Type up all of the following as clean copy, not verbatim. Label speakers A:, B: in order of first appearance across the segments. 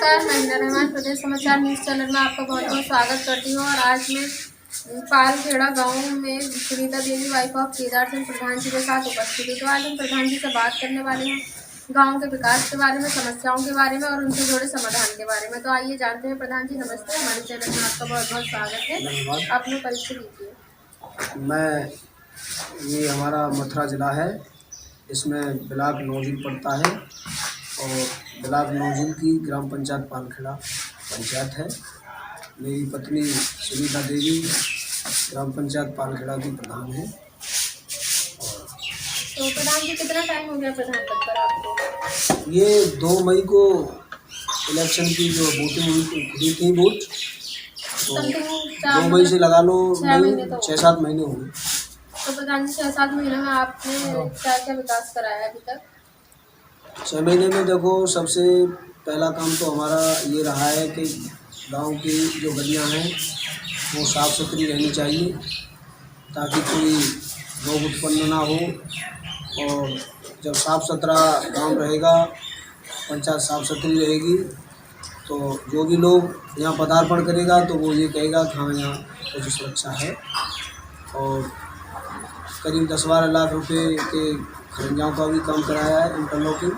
A: नमस्कार, मैं हिना रहमान प्रदेश समाचार न्यूज़ चैनल में आपका बहुत बहुत स्वागत करती हूँ। और आज मैं पालखेड़ा गांव में सुनीता देवी वाइफ ऑफ केदार सिंह प्रधान जी के साथ उपस्थित हूँ। तो आज हम प्रधान जी से बात करने वाले हैं गांव के विकास के बारे में, समस्याओं के बारे में और उनसे जुड़े समाधान के बारे में। तो आइए जानते हैं। प्रधान जी नमस्ते, हमारे चैनल में आपका बहुत बहुत स्वागत है। अपना परिचय दीजिए।
B: मैं ये हमारा मथुरा ज़िला है, इसमें ब्लॉक नौजिल पड़ता है और ब्लॉक नौजिल की ग्राम पंचायत पालखेड़ा पंचायत है। मेरी पत्नी सुनीता देवी ग्राम पंचायत पालखेड़ा की प्रधान है।
A: तो प्रधान जी कितना टाइम हो गया प्रधान पद पर आपको?
B: ये 2 मई को इलेक्शन की जो वोटिंग हुई थी वोट, तो 2 मई से लगा लो 6-7 महीने हो गए।
A: तो प्रधान जी 6-7 महीने में आपने क्या क्या विकास कराया अभी तक?
B: 6 महीने में देखो, सबसे पहला काम तो हमारा ये रहा है कि गांव की जो गलियां हैं वो साफ़ सुथरी रहनी चाहिए ताकि कोई रोग उत्पन्न ना हो। और जब साफ़ सुथरा गांव रहेगा, पंचायत साफ़ सुथरी रहेगी, तो जो भी लोग यहाँ पदार्पण करेगा तो वो ये कहेगा कि हाँ यहाँ कुछ सुरक्षा है। और करीब 10-12 लाख रुपए के खरंजाओं का भी काम कराया है, इंटरलॉकिंग।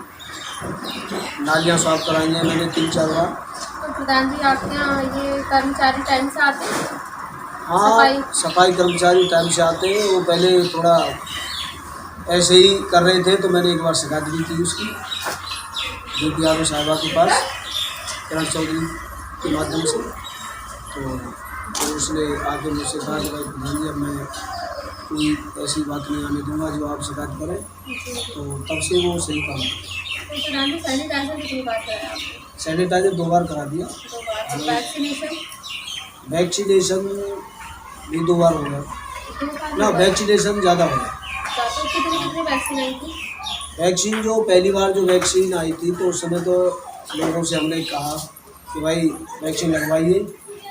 B: नालियाँ साफ कराई हैं मैंने 3-4 बार।
A: तो प्रधान जी आपके यहाँ ये कर्मचारी टाइम से आते हैं?
B: हाँ, सफाई कर्मचारी टाइम से आते हैं। वो पहले थोड़ा ऐसे ही कर रहे थे तो मैंने एक बार शिकायत दी थी उसकी DPRO साहिबा के पास, किरण चौधरी के माध्यम से। तो उसने आगे मुझसे कहा कि भाई प्रधान जी अब मैं कोई ऐसी बात नहीं आने दूंगा जो आप शिकायत करें। तो तब से वो सही काम है।
A: तो प्रधान जी सैनिटाइजर कितनी बार कराया आपने?
B: सैनिटाइजर 2 बार करा दिया।
A: 2 बार। और
B: वैक्सीनेशन भी 2 बार हो गया ना, वैक्सीनेशन ज़्यादा हो गया।
A: तो कितनी वैक्सीन आई थी?
B: वैक्सीन जो पहली बार जो वैक्सीन आई थी तो उस समय तो लोगों से हमने कहा कि भाई वैक्सीन लगवाइए,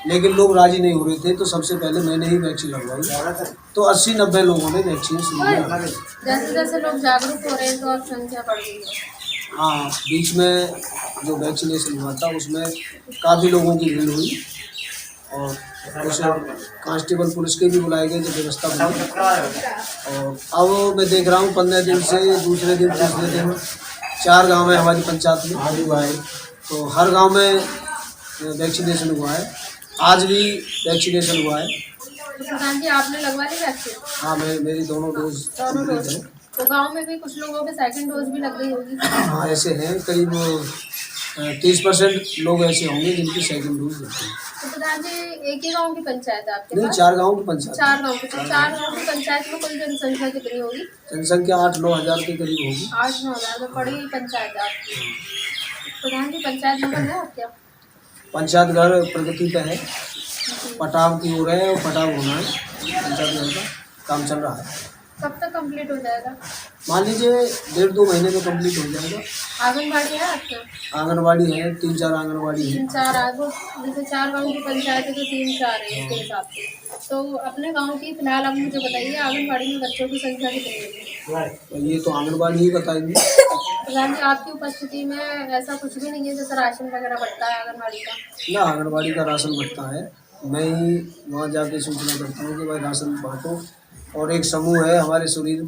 B: लेकिन लोग राज़ी नहीं हो रहे थे। तो सबसे पहले मैंने ही वैक्सीन लगवाई, तो 80-90 लोगों ने वैक्सीन ली।
A: जैसे जैसे लोग जागरूक हो रहे हैं तो अब संख्या बढ़ गई है।
B: हाँ, बीच में जो वैक्सीनेशन हुआ था उसमें काफ़ी लोगों की भीड़ हुई और कुछ कांस्टेबल पुलिस के भी बुलाए गए, जो व्यवस्था बनी। और अब मैं देख रहा हूँ 15 दिन से दूसरे दिन तीसरे दिन 4 गांव में हमारी पंचायत में हुआ है, तो हर गांव में वैक्सीनेशन हुआ है। आज भी वैक्सीनेशन हुआ है।
A: तो प्रधान जी आपने लगवा ली वैक्सीन?
B: हाँ, मेरी दोनों डोज कंप्लीट है।
A: तो गांव में भी कुछ लोगों के सेकंड डोज भी लग गई होगी?
B: हाँ, ऐसे हैं करीब 30% लोग ऐसे होंगे जिनकी सेकंड डोज लगती है।
A: तो प्रधान जी एक ही गांव की पंचायत है आपके
B: नहीं,
A: पास?
B: 4 गाँव की पंचायत।
A: 4 गांव की। तो 4 गांव की पंचायत में कुल जनसंख्या कितनी होगी?
B: जनसंख्या 8-9 हज़ार के करीब होगी।
A: 8-9 हज़ार में बड़ी पंचायत है आपकी। प्रधान जी पंचायत नंबर है आपके?
B: पंचायत घर प्रगति पे है, पटाव की ओर है और पटाव होना है। पंचायत घर का काम चल रहा है।
A: कब तक कंप्लीट हो जाएगा?
B: मान लीजिए 1.5-2 महीने में कंप्लीट हो जाएगा।
A: आंगनबाड़ी है आपके?
B: आंगनबाड़ी है, 3-4 आंगनबाड़ी है।
A: 3-4 आगो, जैसे 4 गाँव की पंचायत है तो 3-4 है इसके हिसाब से। तो अपने गांव की फिलहाल आप मुझे बताइए आंगनबाड़ी में बच्चों की संख्या कितनी होगी?
B: ये तो आंगनबाड़ी ही बताएंगे।
A: प्रधान जी आपकी उपस्थिति में ऐसा कुछ भी नहीं है जैसे राशन वगैरह बढ़ता है आंगनबाड़ी का?
B: ना, आंगनबाड़ी का राशन बढ़ता है। मैं ही वहाँ जाके सूचना करता हूँ कि भाई राशन बांटो, और एक समूह है हमारे शरीर,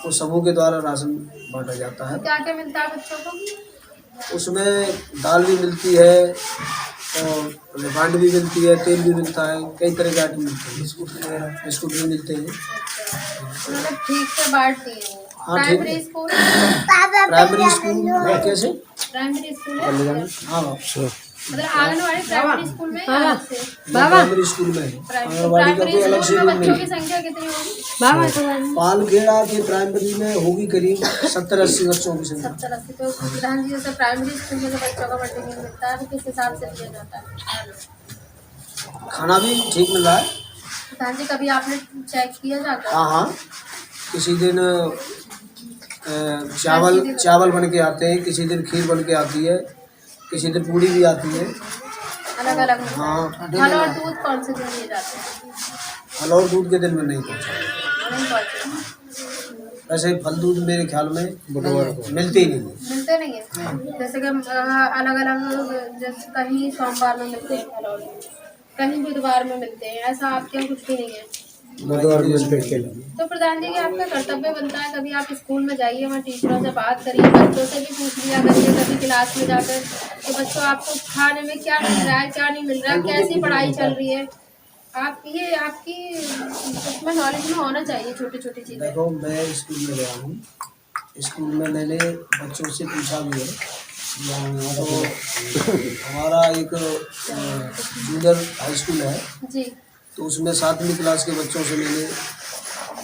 B: उस समूह के द्वारा राशन बांटा जाता है।
A: क्या क्या मिलता है बच्चों को?
B: उसमें दाल भी मिलती है और रिफाइंड भी मिलती है, तेल भी मिलता है, कई तरह के आइटम मिलते हैं, बिस्कुट भी मिलते हैं।
A: मतलब ठीक से बांट दिए हैं।
B: हाँ, ठीक है।
A: प्राइमरी स्कूल
B: कैसे?
A: प्राइमरी स्कूल है?
B: हाँ,
A: मतलब आंगनबाड़ी प्राइमरी स्कूल में
B: प्राइमरी स्कूल में है। आंगनबाड़ी का कोई अलग से
A: बच्चों की संख्या कितनी होगी?
B: पालखेड़ा के प्राइमरी में होगी करीब 70-80 बच्चों की संख्या।
A: 70-80। तो प्रधान जी जैसे प्राइमरी स्कूल में जो बच्चों का मिड डे मील मिलता है वो किस हिसाब से दिया जाता है?
B: खाना भी ठीक मिल रहा है।
A: प्रधान जी कभी आपने चेक किया जाता है?
B: हाँ, किसी दिन चावल बन के आते हैं, किसी दिन खीर बन के आती है, किसी दिन पूड़ी भी आती है।
A: अलग अलग?
B: हाँ।
A: फल और दूध कौन से दिन दिए जाते हैं?
B: फल और दूध के दिन में नहीं पहुँचा।
A: नहीं पहुँचे।
B: वैसे फल दूध मेरे ख्याल में मिलते ही नहीं है।
A: मिलते नहीं है। जैसे कि अलग अलग, जैसे कहीं सोमवार में मिलते हैं फल और दूध, कहीं बुधवार में मिलते हैं, ऐसा आपके यहाँ कुछ भी नहीं है।
B: बुधवार में मिलते हैं।
A: तो प्रधान जी, आपका कर्तव्य बनता है कभी आप स्कूल में जाइए, वहाँ टीचरों से बात करिए, बच्चों से भी पूछ लिया करिए कभी क्लास में जाकर कि बच्चों आपको खाने में क्या मिल रहा है, क्या नहीं मिल रहा है, कैसी पढ़ाई चल रही है। आप ये आपकी उसमें नॉलेज में होना चाहिए छोटी छोटी चीज़ें।
B: देखो, मैं स्कूल में गया हूँ, स्कूल में मैंने बच्चों से पूछा भी है। तो हमारा एक जूनियर हाई स्कूल है
A: जी
B: तो उसमें 7वीं क्लास के बच्चों से मैंने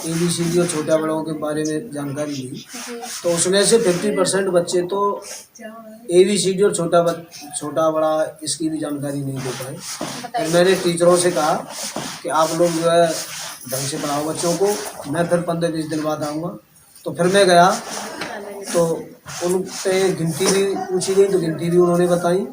B: ABCD और छोटा बड़ों के बारे में जानकारी ली।
A: जी
B: तो उसमें से 50% बच्चे तो ABCD और छोटा बड़ा इसकी भी जानकारी नहीं दे पाए।
A: बताइए।
B: फिर मैंने टीचरों से कहा कि आप लोग जो है ढंग से पढ़ाओ बच्चों को, मैं फिर 15-20 दिन बाद आऊँगा। तो फिर मैं गया तो उन पे गिनती भी पूछी गई, तो गिनती भी उन्होंने बताई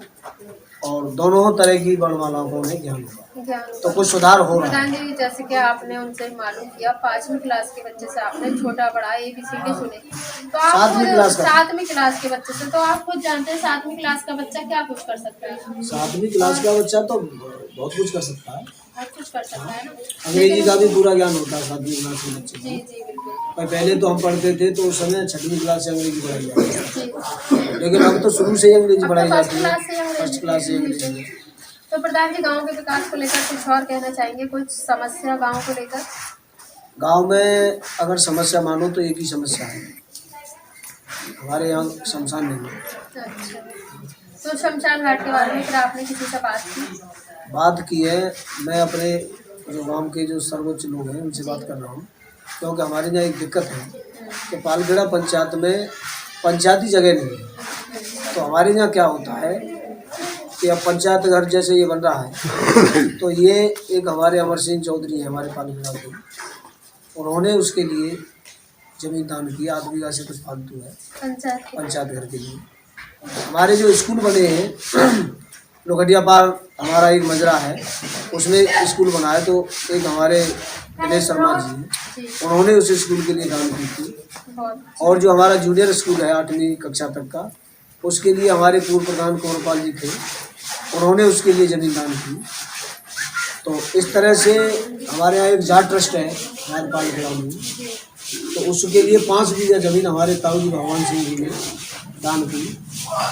B: और दोनों तरह की वर्णमालाओं को उन्हें ज्ञान हुआ, तो कुछ सुधार हो रहा है।
A: प्रधान जी, जैसे कि आपने उनसे मालूम किया 5वीं क्लास के बच्चे से आपने छोटा बड़ा ABCD सुने, तो आप
B: 7वीं क्लास का
A: 7वीं क्लास के बच्चे से, तो आप खुद जानते हैं 7वीं क्लास का बच्चा क्या कुछ कर सकता है।
B: 7वीं क्लास का बच्चा तो बहुत कुछ कर सकता है,
A: बहुत कुछ कर सकता है ना।
B: अंग्रेजी का भी पूरा ज्ञान होता है 7वीं क्लास के बच्चे
A: जी
B: को।
A: जी बिल्कुल।
B: पर पहले तो हम पढ़ते थे तो उस समय 6वीं क्लास से अंग्रेजी पढ़ाई जाती
A: जी
B: है, लेकिन अब तो शुरू से ही अंग्रेजी
A: अब
B: पढ़ाई
A: तो
B: जाती है,
A: फर्स्ट
B: फर्स्ट क्लास से अंग्रेजी।
A: तो प्रधान जी, गांव के विकास को लेकर कुछ और कहना चाहेंगे, कुछ समस्या गांव को लेकर।
B: गांव में अगर समस्या मानो तो एक ही समस्या है, हमारे यहाँ शमशान नहीं है।
A: अच्छा, तो शमशान घाट के बारे में फिर आपने किसी से बात
B: की है। मैं अपने जो गांव के जो सर्वोच्च लोग हैं उनसे बात कर रहा हूँ, क्योंकि हमारे यहाँ एक दिक्कत है कि पालखेड़ा पंचायत में पंचायती जगह नहीं है। तो हमारे यहाँ क्या होता है कि अब पंचायत घर जैसे ये बन रहा है तो ये एक हमारे अमर सिंह चौधरी हैं हमारे पालखेड़ा के, उन्होंने उसके लिए जमीन दान की, 8 बीघा से कुछ फालतू है पंचायत घर के लिए। हमारे जो स्कूल बने हैं लोखंडिया पार हमारा एक मजरा है, उसमें स्कूल बना है, तो एक हमारे दिनेश शर्मा जी हैं, उन्होंने उस स्कूल के लिए दान की थी। और जो हमारा जूनियर स्कूल है 8वीं कक्षा तक का, उसके लिए हमारे पूर्व प्रधान कुंवरपाल जी थे, उन्होंने उसके लिए जमीन दान की। तो इस तरह से हमारे यहाँ एक जाट ट्रस्ट है हमारे पालखेड़ा में, तो उसके लिए 5 बीघा जमीन हमारे ताऊ जी भगवान सिंह जी ने दान की।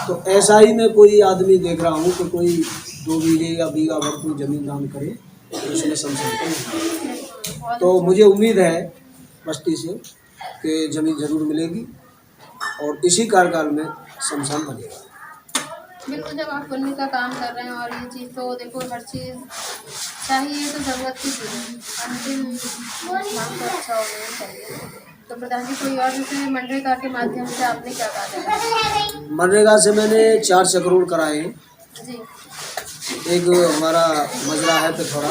B: तो ऐसा ही मैं कोई आदमी देख रहा हूँ कि कोई 2 बीघे या बीघा भर कोई जमीन दान करे तो उसमें समझाते। तो मुझे उम्मीद है बस्ती से कि जमीन जरूर मिलेगी और इसी कार्यकाल में शमशान बनेगा।
A: बिल्कुल, जब आप पुण्य का काम कर रहे हैं और ये चीज़, तो देखो हर चीज़ चाहिए तो ज़रूरत की चीज़ है, अंतिम काम तो अच्छा होना चाहिए। तो प्रधान जी, कोई और जैसे मनरेगा के माध्यम से आपने क्या कहा?
B: मनरेगा से मैंने 4 चक्रोड़ कराए।
A: जी
B: एक हमारा मजरा है पिथौरा,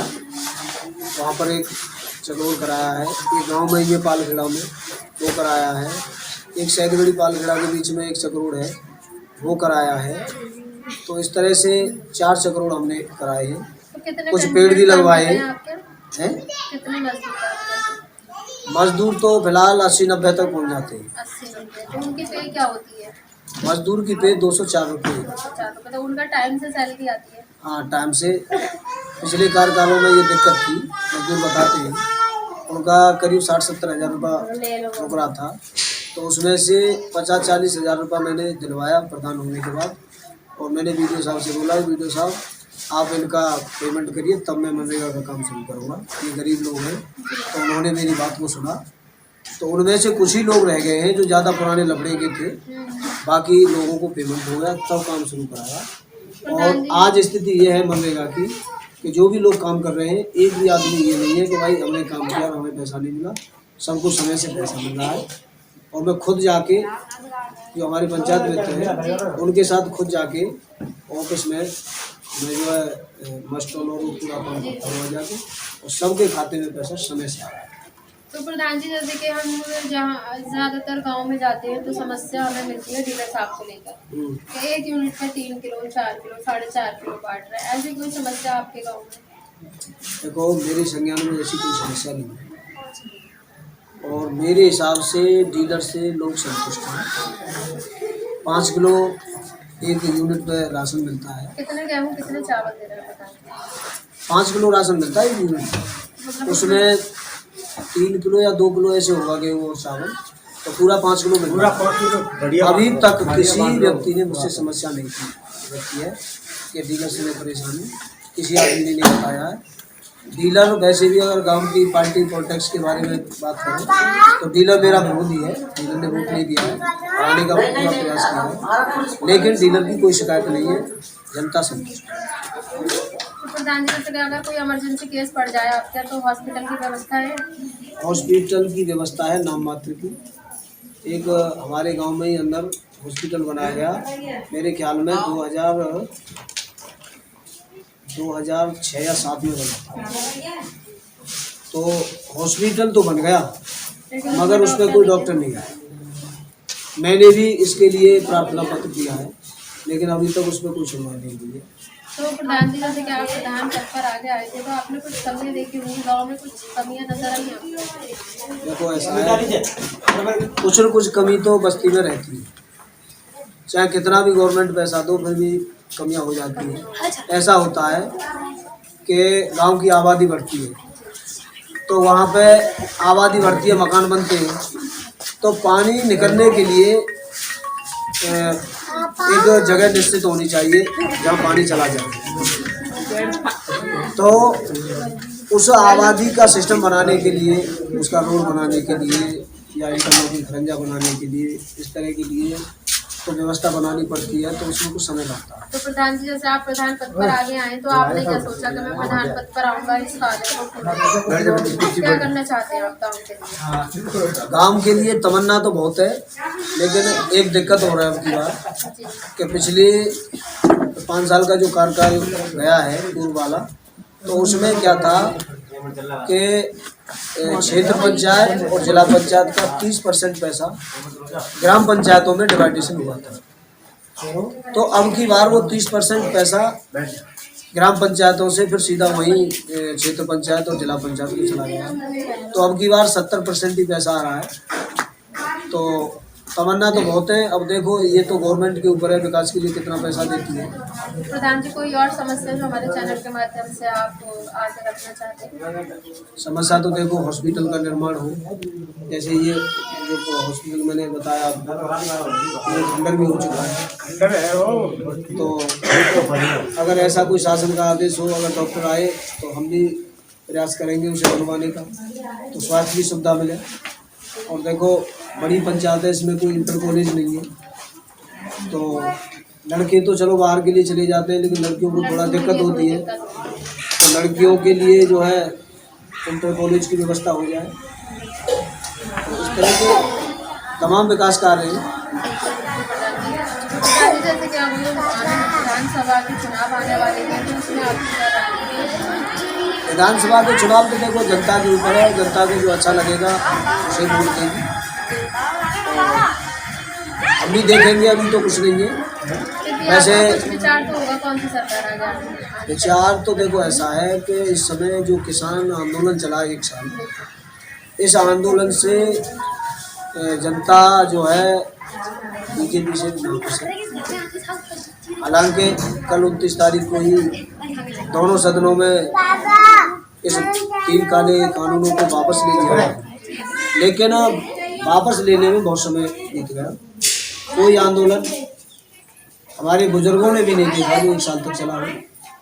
B: वहाँ पर एक चक्रोड़ कराया है, एक गांव में ये पालखेड़ा में वो कराया है, एक सैदगढ़ी पालखेड़ा के बीच में एक चक्रोड़ है वो कराया है। तो इस तरह से 4 चक्रोड़ हमने कराए हैं।
A: तो कितने
B: कुछ पेड़ भी लगवाए हैं।
A: कितने
B: मजदूर तो फिलहाल 80-90 तक पहुँच जाते हैं।
A: 80-90। तो उनकी पे क्या होती है?
B: मजदूर की पे 204 रुपये।
A: 204 रुपये। तो उनका टाइम से सैलरी आती है?
B: हाँ, टाइम से। पिछले कार्यकालों में ये दिक्कत थी, मजदूर बताते हैं उनका करीब 60-70 हज़ार रुपये रुक रहा था, तो उसमें से 50-40 हज़ार रुपये मैंने दिलवाया प्रधान होने के बाद। और मैंने वीडियो साहब से बोला, वीडियो साहब आप इनका पेमेंट करिए तब मैं मनरेगा का काम शुरू करूँगा, ये गरीब लोग हैं। तो उन्होंने मेरी बात को सुना, तो उनमें से कुछ ही लोग रह गए हैं जो ज़्यादा पुराने लफड़े के थे, बाकी लोगों को पेमेंट हो गया तब काम शुरू कराया। और आज स्थिति ये है मनरेगा की कि जो भी लोग काम कर रहे हैं एक भी आदमी ये नहीं है कि भाई हमने काम किया और हमें पैसा नहीं मिला, सबको समय से पैसा मिल रहा है। और मैं खुद जाके जो हमारी पंचायत मित्र हैं उनके साथ खुद जाके ऑफिस में मैं जो है मस्टोल और पूरा काम करता हुआ जाके, और सबके खाते में पैसा समय से आ रहा है।
A: तो प्रधान जी, जैसे कि हम जहाँ ज़्यादातर गांव में जाते हैं तो समस्या हमें मिलती है डीलर साहब को लेकर कि 1 यूनिट में 3 किलो 4 किलो 4.5 किलो बांट रहा है, ऐसी कोई समस्या आपके गाँव में?
B: देखो, मेरे संज्ञान में ऐसी कोई समस्या नहीं है। और मेरे हिसाब से डीलर से लोग संतुष्ट हैं। 5 किलो एक यूनिट पे राशन मिलता है।
A: कितने गेहूँ कितने चावल दे रहे हैं बताएं?
B: 5 किलो राशन मिलता है एक यूनिट पे।
A: मतलब
B: उसमें 3 किलो या 2 किलो ऐसे होगा गेहूँ और चावल, तो पूरा 5 किलो मिलता है। अभी तक किसी व्यक्ति ने मुझसे समस्या नहीं की है कि डीलर से मैं परेशान हूँ, किसी आदमी ने नहीं बताया है। डीलर वैसे भी अगर गांव की पार्टी पॉलिटिक्स के बारे में बात करें तो डीलर मेरा विरोधी है। डीलर ने वोट नहीं दिया है, आने का पूरा प्रयास किया है, लेकिन डीलर की कोई शिकायत नहीं है, जनता संतुष्ट है।
A: तो प्रधान जी जैसे कि अगर कोई इमरजेंसी केस पड़ जाए आपके तो हॉस्पिटल की व्यवस्था है?
B: हॉस्पिटल की व्यवस्था है नाम मात्र की। एक हमारे गांव में ही अंदर हॉस्पिटल बनाया गया, मेरे ख्याल में 2006 या 7 में बना। तो हॉस्पिटल तो बन गया मगर उसमें कोई डॉक्टर नहीं आया। मैंने भी इसके लिए प्रार्थना पत्र दिया है, लेकिन अभी तक उसमें कोई सुनवाई नहीं हुई है।
A: तो प्रधान जी जैसे कि आप प्रधान पद पर आगे आए थे तो आपने कुछ कमियां देखी होंगी, गाँव में कुछ कमियां नजर आई आपको?
B: देखो ऐसा है, कुछ न कुछ कमी तो बस्ती में रहती है, चाहे कितना भी गवर्नमेंट पैसा दो फिर भी कमियां हो जाती हैं। ऐसा होता है कि गांव की आबादी बढ़ती है, तो वहाँ पे आबादी बढ़ती है, मकान बनते हैं, तो पानी निकलने के लिए एक जगह निश्चित होनी चाहिए जहाँ पानी चला जाए। तो उस आबादी का सिस्टम बनाने के लिए, उसका रोड बनाने के लिए या इंटरलॉकिंग खरंजा बनाने के लिए, इस तरह के लिए तो व्यवस्था बनानी पड़ती है, तो उसमें कुछ समय लगता है।
A: तो प्रधान जी जैसे आप प्रधान पद पर आगे आए तो आपने क्या सोचा कि मैं प्रधान पद पर आऊँगा इस कार्य को क्या करना चाहते हैं आप गाँव के लिए?
B: गांव के लिए तमन्ना तो बहुत है, लेकिन एक दिक्कत हो रहा है अब की बार कि पिछले 5 साल का जो कार्यकाल गया है पूर्व वाला, तो उसमें क्या था कि क्षेत्र पंचायत और जिला पंचायत का 30% पैसा ग्राम पंचायतों में डिवाइडेशन हुआ था। तो अब की बार वो 30% पैसा ग्राम पंचायतों से फिर सीधा वहीं क्षेत्र पंचायत और जिला पंचायत में चला गया। तो अब की बार 70% ही पैसा आ रहा है। तो तमन्ना तो बहुत है, अब देखो ये तो गवर्नमेंट के ऊपर है विकास के लिए कितना पैसा देती है।
A: प्रधान जी कोई और समस्या जो हमारे चैनल के माध्यम से आप आगे रखना चाहते हैं?
B: समस्या तो देखो हॉस्पिटल का निर्माण हो, जैसे ये जो हॉस्पिटल मैंने बताया ये खंडर भी हो चुका है। तो अगर ऐसा कोई शासन का आदेश हो, अगर डॉक्टर आए तो हम भी प्रयास करेंगे उसे बनवाने का, तो स्वास्थ्य की सुविधा मिले। और देखो बड़ी पंचायत है, इसमें कोई इंटर कॉलेज नहीं है, तो लड़के तो चलो बाहर के लिए चले जाते हैं, लेकिन लड़कियों को थोड़ा दिक्कत होती है। तो लड़कियों के लिए जो है इंटर कॉलेज की व्यवस्था हो जाए, तो इस तरह के तमाम विकास कार्य हैं।
A: जैसे कि अब विधानसभा के चुनाव आने वाले हैं तो उसमें
B: विधानसभा के चुनाव तो देखो जनता के ऊपर है, जनता को जो अच्छा लगेगा उसे वोट देगी। हम भी देखेंगे, अभी तो कुछ नहीं है। वैसे
A: विचार तो होगा कौन सी सरकार आ जाए?
B: विचार तो देखो ऐसा है कि इस समय जो किसान आंदोलन चला है 1 साल, इस आंदोलन से जनता जो है बीजेपी से नाखुश है। हालांकि कल 29 तारीख को ही दोनों सदनों में इस 3 काले कानूनों को वापस ले लिया है, लेकिन वापस लेने में बहुत समय बीत गया। कोई आंदोलन हमारे बुजुर्गों ने भी नहीं देखा जो 1 साल तक चला है।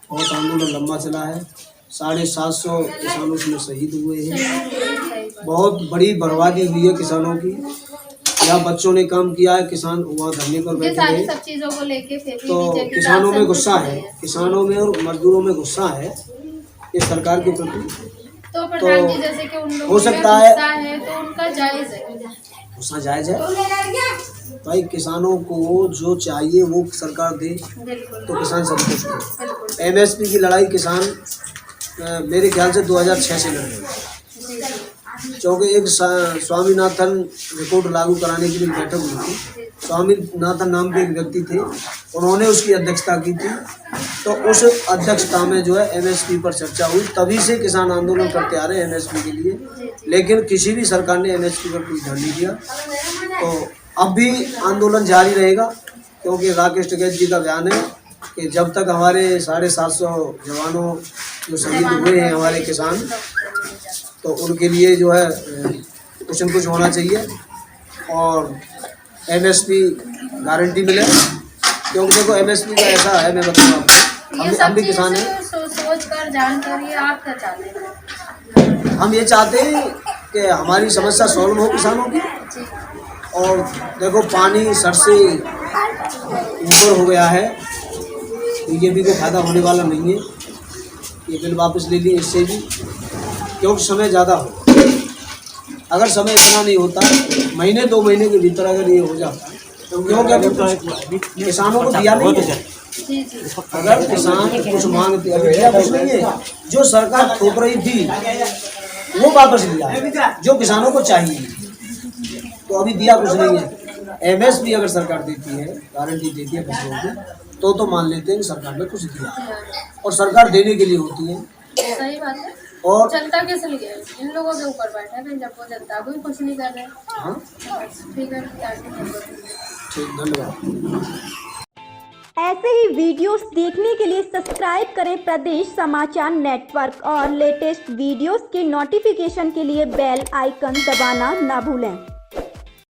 B: बहुत आंदोलन लंबा चला है, 750 किसान उसमें शहीद हुए हैं, बहुत बड़ी बर्बादी हुई है किसानों की। यहाँ बच्चों ने काम किया है, किसान वहाँ धरने पर बैठे हैं,
A: सब चीजों को लेके
B: तो किसानों में गुस्सा है, किसानों में और मजदूरों में गुस्सा है इस सरकार के प्रति।
A: तो प्रधान जी जैसे कि उन लोगों
B: हो सकता है
A: तो उनका जायज है,
B: गुस्सा जायज है भाई। किसानों को जो चाहिए वो सरकार दे तो किसान संतुष्ट है। MSP की लड़ाई किसान मेरे ख्याल से 2006 से लड़ रहे हैं, क्योंकि एक स्वामीनाथन रिपोर्ट लागू कराने के लिए बैठक हुई थी। स्वामीनाथन नाम के एक व्यक्ति थे, उन्होंने उसकी अध्यक्षता की थी। तो उस अध्यक्षता में जो है एमएसपी पर चर्चा हुई, तभी से किसान आंदोलन करते आ रहे हैं एमएसपी के लिए, लेकिन किसी भी सरकार ने एमएसपी पर कोई ध्यान नहीं दिया। तो अब भी आंदोलन जारी रहेगा, क्योंकि राकेश टिकैत जी का बयान है कि जब तक हमारे 750 जवानों जो शहीद हुए हैं हमारे किसान, तो उनके लिए जो है कुछ न कुछ होना चाहिए और एमएसपी गारंटी मिले। क्योंकि देखो एमएसपी का ऐसा है, मैं बताऊँ आपको, हम भी किसान हैं।
A: सोच कर जानकर ये आप क्या चाहते हैं?
B: हम ये चाहते हैं कि हमारी समस्या सॉल्व हो किसानों की। और देखो पानी सर से ऊपर हो गया है, बीजेपी को फायदा होने वाला नहीं है, ये बिल वापस ले लिए इससे भी, क्योंकि समय ज़्यादा हो। अगर समय इतना नहीं होता, महीने 2 महीने के भीतर अगर ये हो जाता, तो क्योंकि किसानों को दिया नहीं है। अगर किसान कुछ मांगते, अभी दिया कुछ नहीं है, जो सरकार थोप रही थी वो वापस लिया है, जो किसानों को चाहिए, तो अभी दिया कुछ नहीं है। एमएसपी अगर सरकार देती है, गारंटी देती है फसलों की, तो मान लेते हैं कि सरकार ने कुछ दिया, और सरकार देने के लिए होती है।
A: सही बात है।
B: और
A: जनता किस लिए इन लोगों के ऊपर बैठे हैं जब वो जनता को ही कुछ नहीं कर रहे?
B: हाँ
A: ठीक है,
B: ठीक, धन्यवाद।
C: ऐसे ही वीडियोस देखने के लिए सब्सक्राइब करें प्रदेश समाचार नेटवर्क और लेटेस्ट वीडियोस के नोटिफिकेशन के लिए बेल आइकन दबाना ना भूलें।